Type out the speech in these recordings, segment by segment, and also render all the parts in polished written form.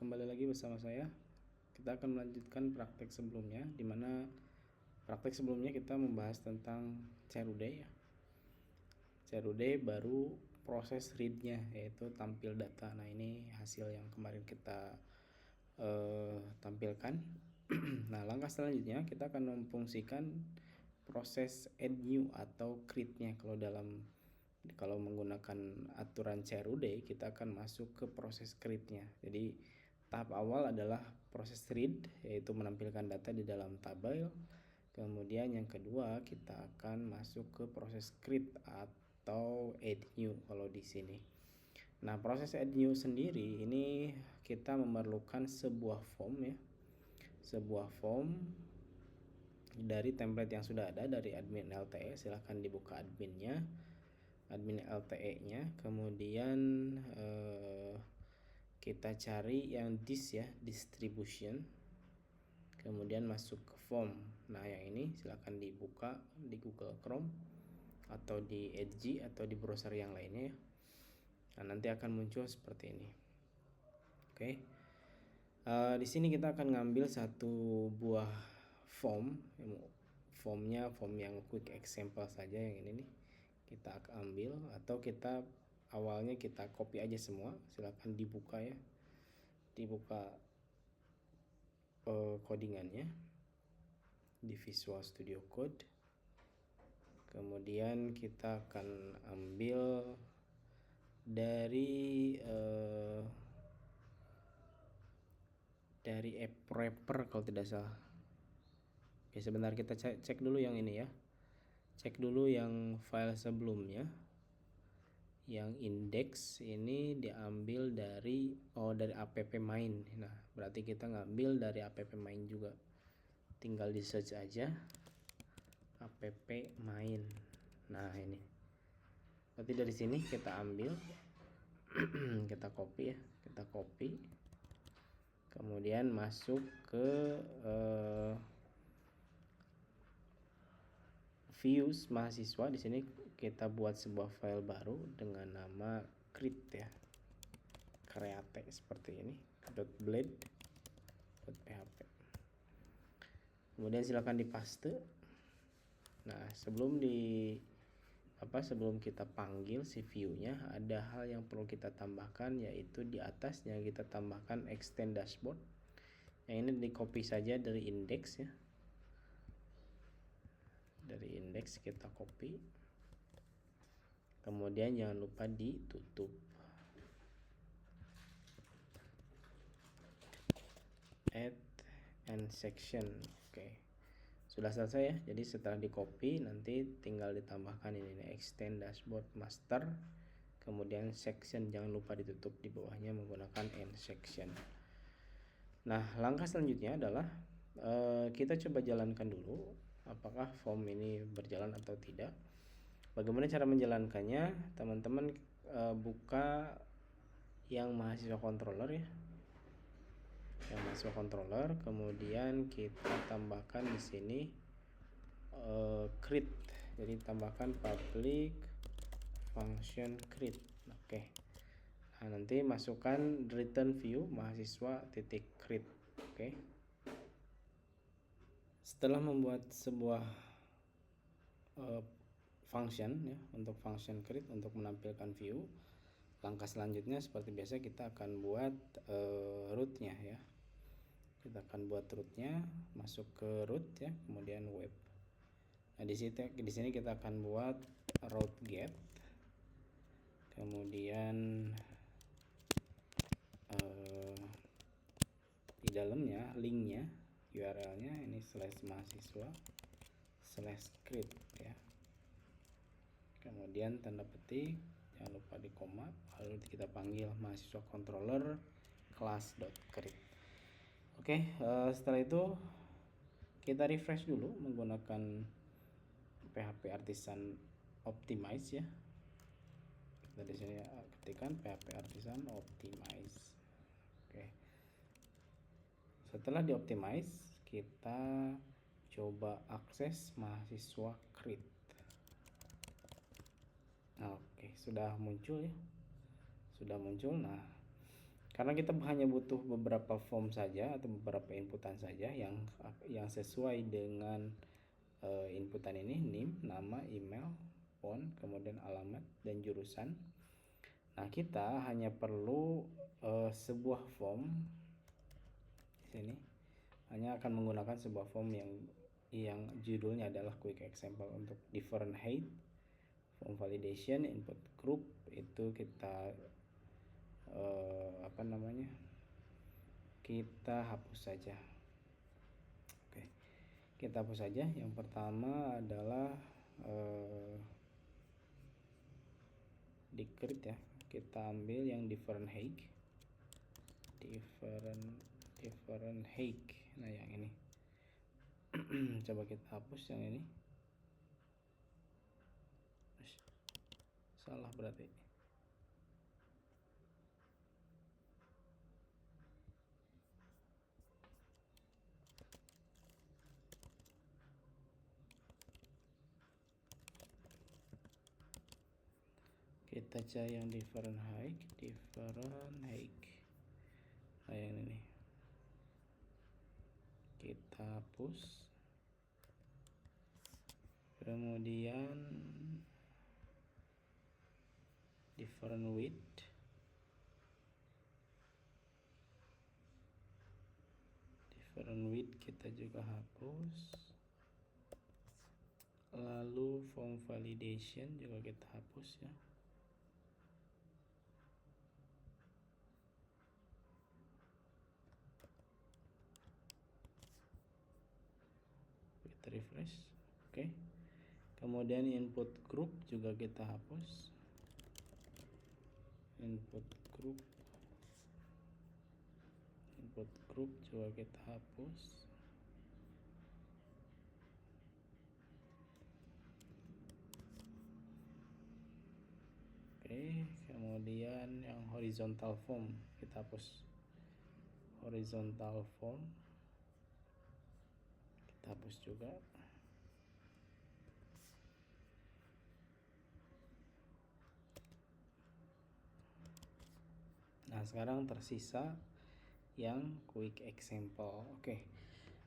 kembali lagi bersama saya. Kita akan melanjutkan praktek sebelumnya, di mana praktek sebelumnya kita membahas tentang CRUD ya. CRUD baru proses readnya, yaitu tampil data. Nah, ini hasil yang kemarin kita tampilkan. Nah, langkah selanjutnya kita akan memfungsikan proses add new atau create-nya. Kalau menggunakan aturan CRUD, kita akan masuk ke proses create-nya. Jadi tahap awal adalah proses read, yaitu menampilkan data di dalam tabel. Kemudian yang kedua kita akan masuk ke proses create atau add new kalau di sini. Nah, proses add new sendiri ini kita memerlukan sebuah form ya. Sebuah form dari template yang sudah ada dari admin LTE. Silahkan dibuka admin LTE-nya. Kemudian kita cari yang distribution. Kemudian masuk ke form. Nah, yang ini silahkan dibuka di Google Chrome atau di Edge atau di browser yang lainnya ya. Nah, nanti akan muncul seperti ini. Oke. Di sini kita akan ngambil satu buah form. Formnya form yang quick example saja, yang ini nih. Kita akan ambil, atau kita awalnya kita copy aja semua. Silahkan dibuka ya. Dibuka codingannya di Visual Studio Code. Kemudian kita akan ambil dari app wrapper kalau tidak salah. Oke, sebentar kita cek dulu yang ini ya. Cek dulu yang file sebelumnya. Yang index ini diambil dari app main. Nah, berarti kita ngambil dari app main juga. Tinggal di search aja app main. Nah, ini. Berarti dari sini kita ambil kita copy ya. Kita copy. Kemudian masuk ke views mahasiswa. Di sini kita buat sebuah file baru dengan nama create ya. Create seperti ini. .blade.php. Kemudian silakan dipaste. Nah, sebelum kita panggil si view-nya, ada hal yang perlu kita tambahkan, yaitu di atasnya kita tambahkan extend dashboard. Yang ini di copy saja dari index ya. Dari index kita copy. Kemudian jangan lupa ditutup. Add and section. Oke. Sudah selesai ya. Jadi setelah di copy, nanti tinggal ditambahkan ini extend dashboard master. Kemudian section, jangan lupa ditutup di bawahnya menggunakan end section. Nah, langkah selanjutnya adalah kita coba jalankan dulu apakah form ini berjalan atau tidak. Bagaimana cara menjalankannya? Teman-teman buka yang mahasiswa controller ya. Yang mahasiswa controller, kemudian kita tambahkan di sini create. Jadi tambahkan public function create. Oke. Nah, nanti masukkan return view mahasiswa titik create. Oke. Setelah membuat sebuah function ya, untuk function create untuk menampilkan view, langkah selanjutnya seperti biasa kita akan buat root-nya ya. Kita akan buat root-nya, masuk ke root ya, kemudian web. Nah, di sini kita akan buat route get. Kemudian di dalamnya linknya, URL-nya ini /mahasiswa/create ya. Kemudian tanda petik, jangan lupa di koma, lalu kita panggil mahasiswa controller class.create. Oke, setelah itu kita refresh dulu menggunakan PHP Artisan Optimize ya. Kita di sini ketikkan PHP Artisan Optimize. Oke. Setelah di-optimize, kita coba akses mahasiswa create. Oke, sudah muncul ya. Sudah muncul. Nah, karena kita hanya butuh beberapa form saja atau beberapa inputan saja yang sesuai dengan inputan ini, NIM, nama, email, phone, kemudian alamat dan jurusan. Nah, kita hanya perlu sebuah form di sini, hanya akan menggunakan sebuah form yang judulnya adalah quick example untuk different height, form validation, input group itu kita kita hapus saja. Oke, kita hapus saja. Yang pertama adalah decrease ya, kita ambil yang different height. Nah, yang ini coba kita hapus yang ini. Salah berarti. Kita cari yang different height. Nah, yang ini kita hapus. Kemudian different width, kita juga hapus. Lalu form validation juga kita hapus ya. Kita refresh. Oke. Kemudian input group juga kita hapus. Input group juga kita hapus. Oke, kemudian yang horizontal form kita hapus. Horizontal form kita hapus juga. Nah, sekarang tersisa yang quick example. Oke.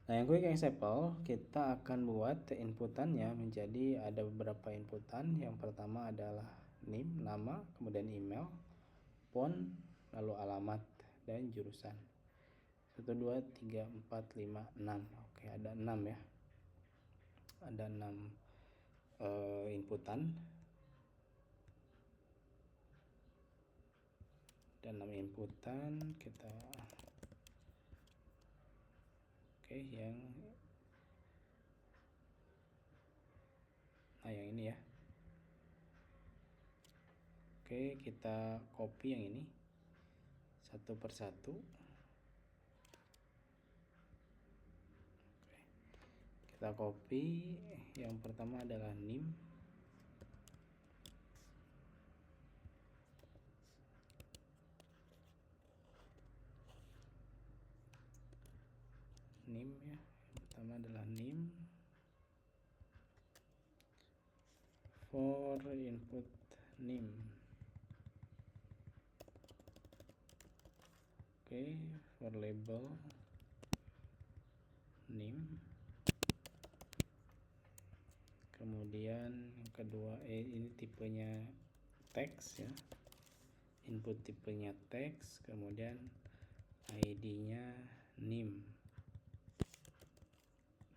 Nah, yang quick example kita akan buat inputannya menjadi ada beberapa inputan. Yang pertama adalah NIM, nama, kemudian email, phone, lalu alamat dan jurusan. 1 2 3 4 5 6. Oke, ada 6 ya. Ada 6 inputan. Dan 6 inputan kita yang ini ya. Oke, kita copy yang ini satu persatu. Kita copy. Yang pertama adalah NIM. Ya. Yang pertama adalah NIM. For input NIM. Oke, for label NIM. Kemudian yang kedua ini tipenya teks ya. Input tipenya teks, kemudian ID-nya NIM.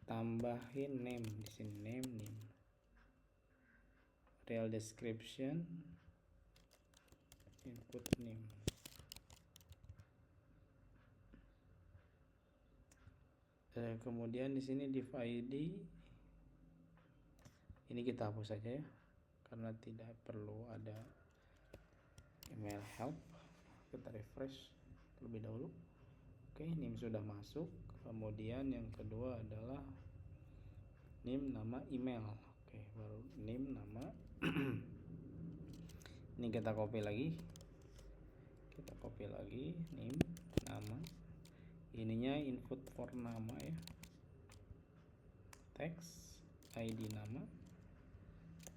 Tambahin name di sini, NIM. Real description, input NIM. Kemudian di sini div ID ini kita hapus saja ya, karena tidak perlu ada email help. Kita refresh terlebih dahulu. Oke, NIM sudah masuk. Kemudian yang kedua adalah NIM, nama, email. Oke, baru NIM, nama. Ini kita copy lagi. NIM, nama. Ininya input for nama ya. Teks, ID nama,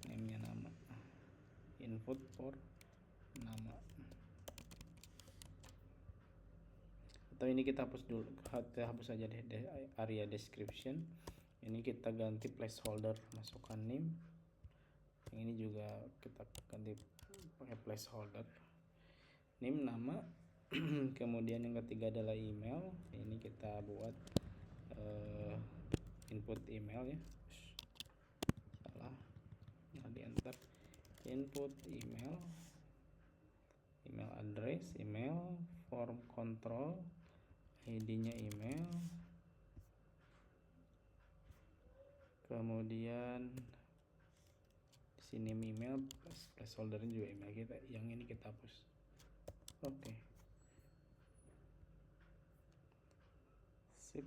name-nya nama. Input for nama. atau ini kita hapus dulu, kita hapus saja deh area description. Ini kita ganti placeholder, masukkan name. Yang ini juga kita ganti pakai placeholder, name, nama. Kemudian yang ketiga adalah email. Ini kita buat input email ya, salah, nah di enter, input email, email address, email, form control, ID-nya email, kemudian di sini email, placeholdernya juga email kita. Yang ini kita hapus. Oke. Sip.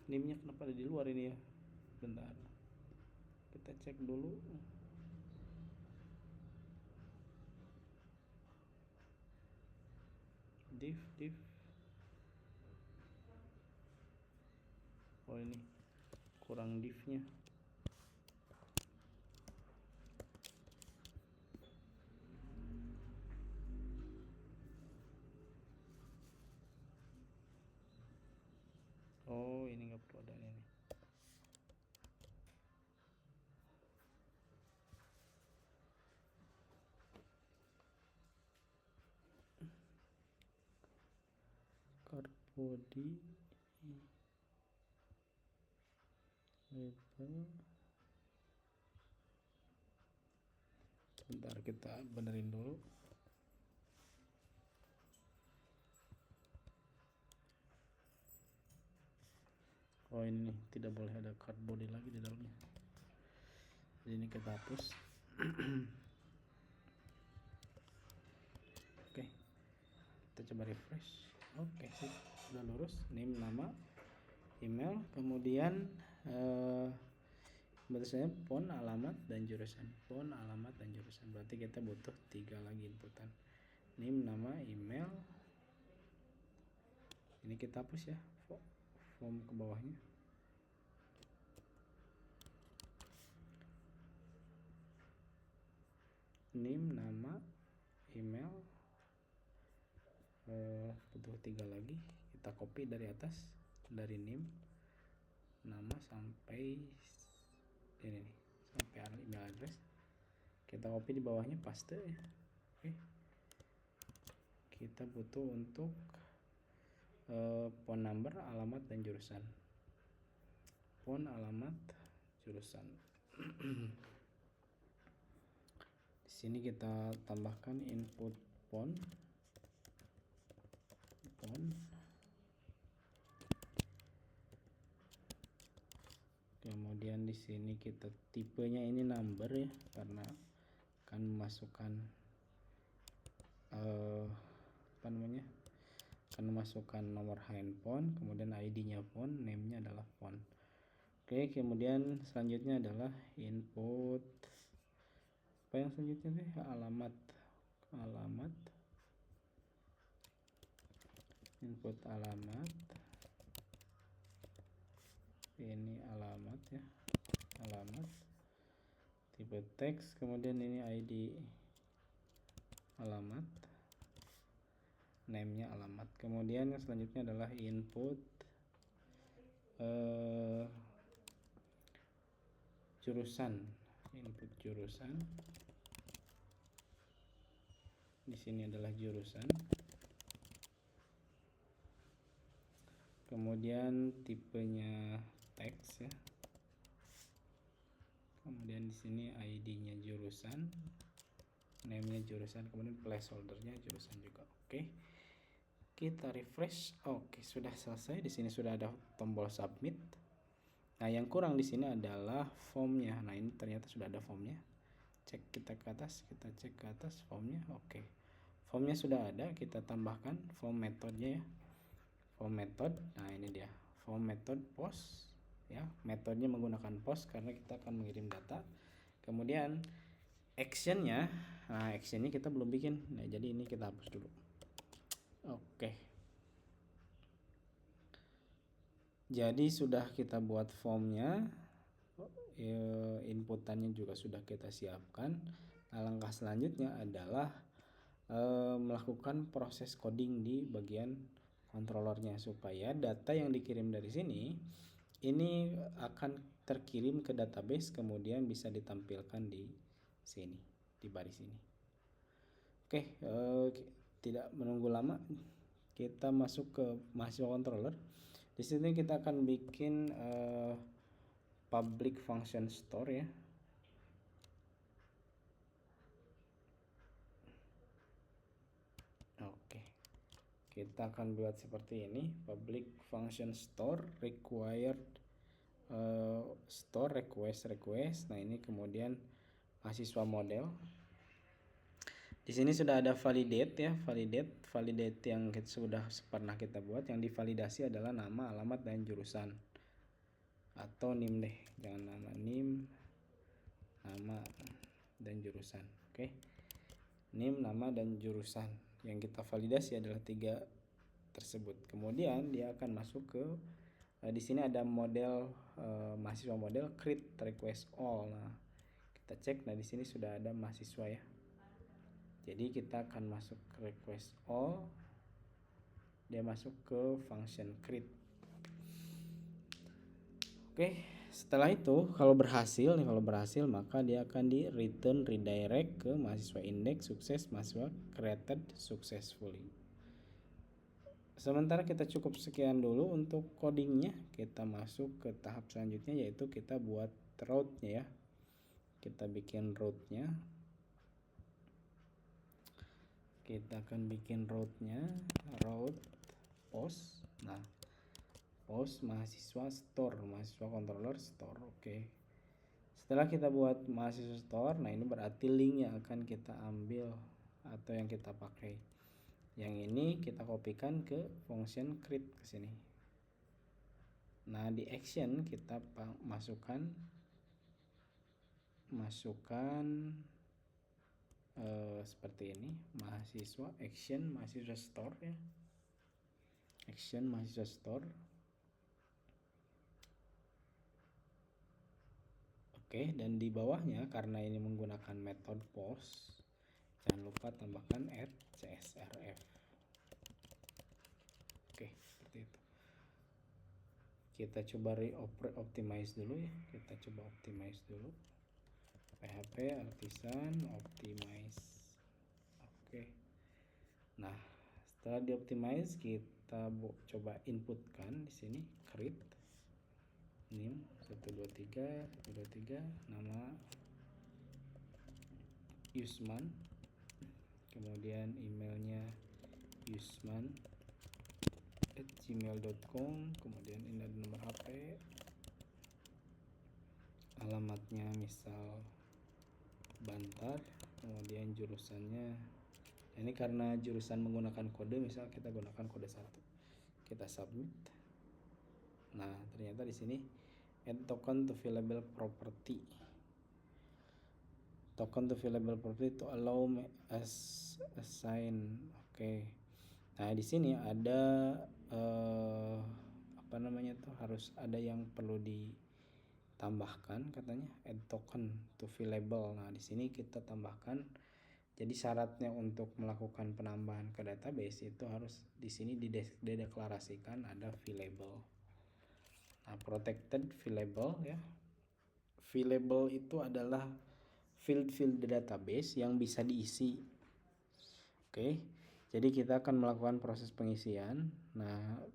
Name-nya kenapa ada di luar ini ya? Bentar. Kita cek dulu. Div. Oh ini kurang div-nya. Oh ini nggak perlu ada ini. Card body, label. Bentar kita benerin dulu. Oh ini nih, tidak boleh ada card body lagi di dalamnya. Jadi ini kita hapus. Oke, kita coba refresh. Oke, sip, sudah lurus. Name, nama, email, kemudian batasnya phone, alamat, dan jurusan. Phone, alamat, dan jurusan. Berarti kita butuh 3 lagi inputan. Name, nama, email. Ini kita hapus ya, form ke bawahnya. Name, nama, email, butuh 3 lagi. Kita copy dari atas, dari name, nama sampai ini nih, sampai email address. Kita copy di bawahnya, paste ya. Oke. Kita butuh untuk phone number, alamat, dan jurusan. Phone, alamat, jurusan. Di sini kita tambahkan input phone. Kemudian di sini kita tipenya ini number ya, karena akan memasukkan akan memasukkan nomor handphone, kemudian ID-nya phone, name-nya adalah phone. Oke, kemudian selanjutnya adalah input apa yang selanjutnya sih? Alamat. Input alamat. Ini alamat ya, alamat, tipe teks, kemudian ini ID alamat, name-nya alamat. Kemudian yang selanjutnya adalah input jurusan. Input jurusan. Di sini adalah jurusan. Kemudian tipenya teks ya. Kemudian di sini ID-nya jurusan, name-nya jurusan, kemudian placeholder-nya jurusan juga. Oke. Kita refresh. Oke, sudah selesai. Di sini sudah ada tombol submit. Nah, yang kurang di sini adalah formnya. Nah, ini ternyata sudah ada formnya. Cek kita ke atas, kita cek ke atas formnya. Oke. Formnya sudah ada, kita tambahkan form metodenya ya. Form method. Nah, ini dia. Form method post ya. Metodenya menggunakan post karena kita akan mengirim data. Kemudian actionnya, nah actionnya kita belum bikin. Nah, jadi ini kita hapus dulu. Oke. Jadi sudah kita buat formnya, inputannya juga sudah kita siapkan. Nah, langkah selanjutnya adalah melakukan proses coding di bagian controllernya supaya data yang dikirim dari sini ini akan terkirim ke database, kemudian bisa ditampilkan di sini, di baris ini. Oke, tidak menunggu lama, kita masuk ke mahasiswa controller. Di sini kita akan bikin public function store ya. Oke, kita akan buat seperti ini, public function store required store request. Nah, ini kemudian mahasiswa model. Di sini sudah ada validate ya, validate yang sudah pernah kita buat. Yang divalidasi adalah nama, alamat, dan jurusan, atau NIM deh, jangan nama, NIM, nama, dan jurusan. Oke, NIM, nama, dan jurusan. Yang kita validasi adalah 3 tersebut. Kemudian dia akan masuk ke di sini ada model mahasiswa model create request all. Nah, kita cek. Nah, di sini sudah ada mahasiswa ya. Jadi kita akan masuk ke request all. Dia masuk ke function create. Oke, setelah itu kalau berhasil maka dia akan di return redirect ke mahasiswa index sukses, mahasiswa created successfully. Sementara kita cukup sekian dulu untuk codingnya. Kita masuk ke tahap selanjutnya, yaitu kita buat route-nya ya. Kita bikin route-nya. Kita akan bikin route-nya, route post. Nah, post mahasiswa store, mahasiswa controller store. Oke. Setelah kita buat mahasiswa store, nah ini berarti link yang akan kita ambil atau yang kita pakai. Yang ini kita kopikan ke function create ke sini. Nah, di action kita masukkan seperti ini, mahasiswa action mahasiswa store ya. Action mahasiswa store. Oke, dan di bawahnya karena ini menggunakan method post, jangan lupa tambahkan add csrf. Oke, seperti itu. Kita coba optimize dulu ya. Kita coba optimize dulu. PHP artisan optimize. Oke. Nah, setelah dioptimize kita coba inputkan di sini create NIM 123 nama Yusman, kemudian emailnya yusman@gmail.com, kemudian ini ada nomor HP, alamatnya misal Bantar, kemudian jurusannya ini karena jurusan menggunakan kode, misal kita gunakan kode 1. Kita submit. Nah, ternyata di sini add token to fillable property. Token to fillable property to allow as assign. Oke. Nah, di sini ada harus ada yang perlu ditambahkan katanya, add token to fillable. Nah, di sini kita tambahkan. Jadi syaratnya untuk melakukan penambahan ke database itu harus di sini dideklarasikan ada fillable. Nah, protected fillable ya. Fillable itu adalah field database yang bisa diisi. Oke. Jadi kita akan melakukan proses pengisian. Nah,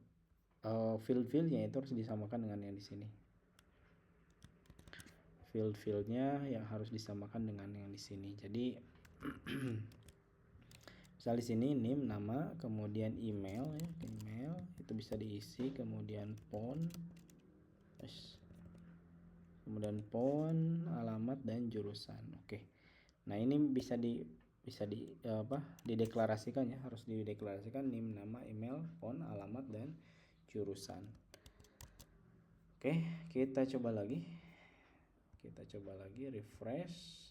field-nya itu harus disamakan dengan yang di sini. Field-nya yang harus disamakan dengan yang di sini. Jadi misal di sini NIM nama, kemudian email ya, email itu bisa diisi, kemudian phone, alamat, dan jurusan. Oke. Nah, ini bisa dideklarasikan ya, harus dideklarasikan NIM nama, email, phone, alamat, dan jurusan. Oke, kita coba lagi refresh.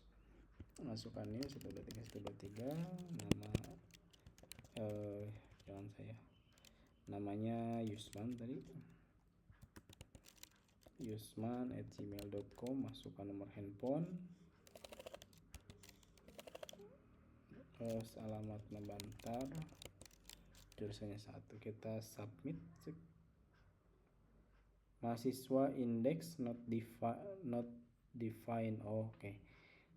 Masukkan ini 123 nama namanya Yusman tadi, yusman@gmail.com, masukkan nomor handphone, terus alamat Bantar, jurusannya 1, kita submit. Mahasiswa index not defined. Oke.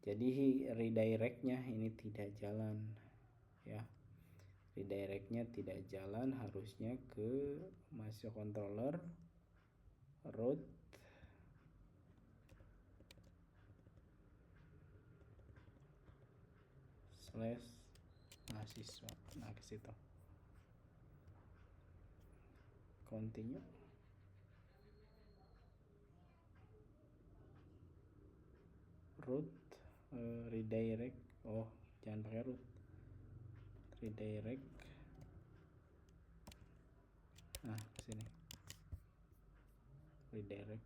Jadi redirectnya ini tidak jalan ya. Redirectnya tidak jalan, harusnya ke mahasiswa controller root slash mahasiswa. Nah, ke situ. Continue. Root redirect. Jangan pakai root. Redirect. Nah, ke sini. Redirect.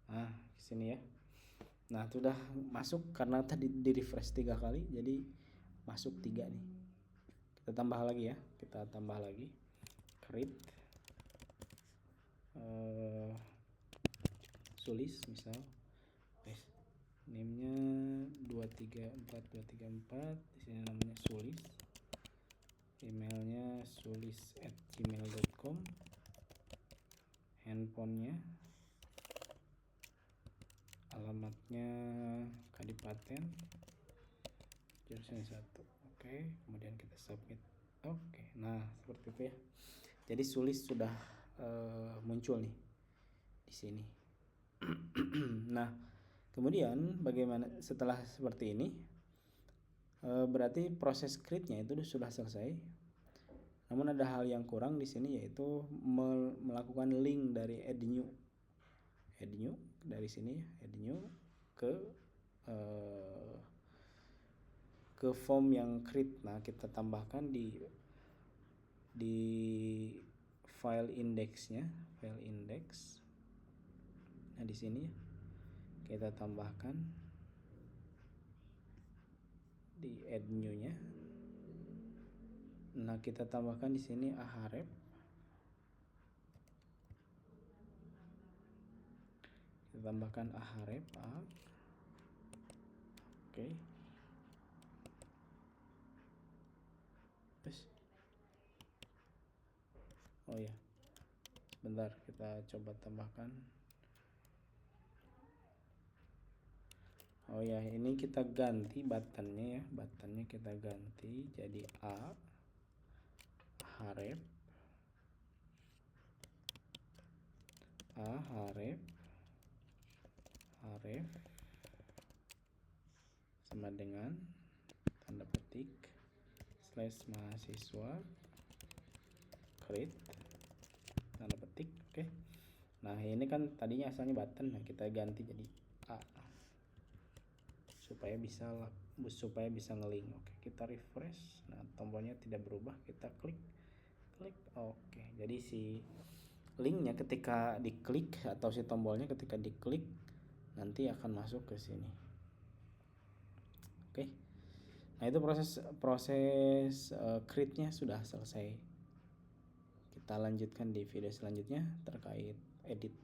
Nah, ke sini ya. Nah, itu udah masuk karena tadi di refresh 3 kali, jadi masuk 3 nih. Kita tambah lagi ya. Kita tambah lagi. Create Sulis misal. Name-nya 234234, di sini namanya Sulis. Emailnya sulis@gmail.com. Handphonenya, alamatnya Kadipaten, jurusannya 1. Oke, kemudian kita submit. Oke, nah seperti itu ya. Jadi Sulis sudah muncul nih di sini. Nah, kemudian bagaimana setelah seperti ini? Berarti proses create-nya itu sudah selesai. Namun ada hal yang kurang di sini, yaitu melakukan link dari add new dari sini, add new ke form yang create. Nah, kita tambahkan di file indexnya, file index. Nah, di sini kita tambahkan di add new-nya. Nah, kita tambahkan di sini ahref. Kita tambahkan ahref a. Oke. Terus. Oh ya. Bentar, kita coba tambahkan. Oh ya, ini kita ganti buttonnya ya. Buttonnya kita ganti jadi a href sama dengan tanda petik slash mahasiswa create tanda petik. Oke. Nah, ini kan tadinya asalnya button. Nah, kita ganti jadi a supaya bisa ngelink. Oke, kita refresh. Nah, tombolnya tidak berubah, kita klik. Oke, jadi si linknya ketika diklik atau si tombolnya ketika diklik nanti akan masuk ke sini. Oke. Nah, itu proses create-nya sudah selesai. Kita lanjutkan di video selanjutnya terkait edit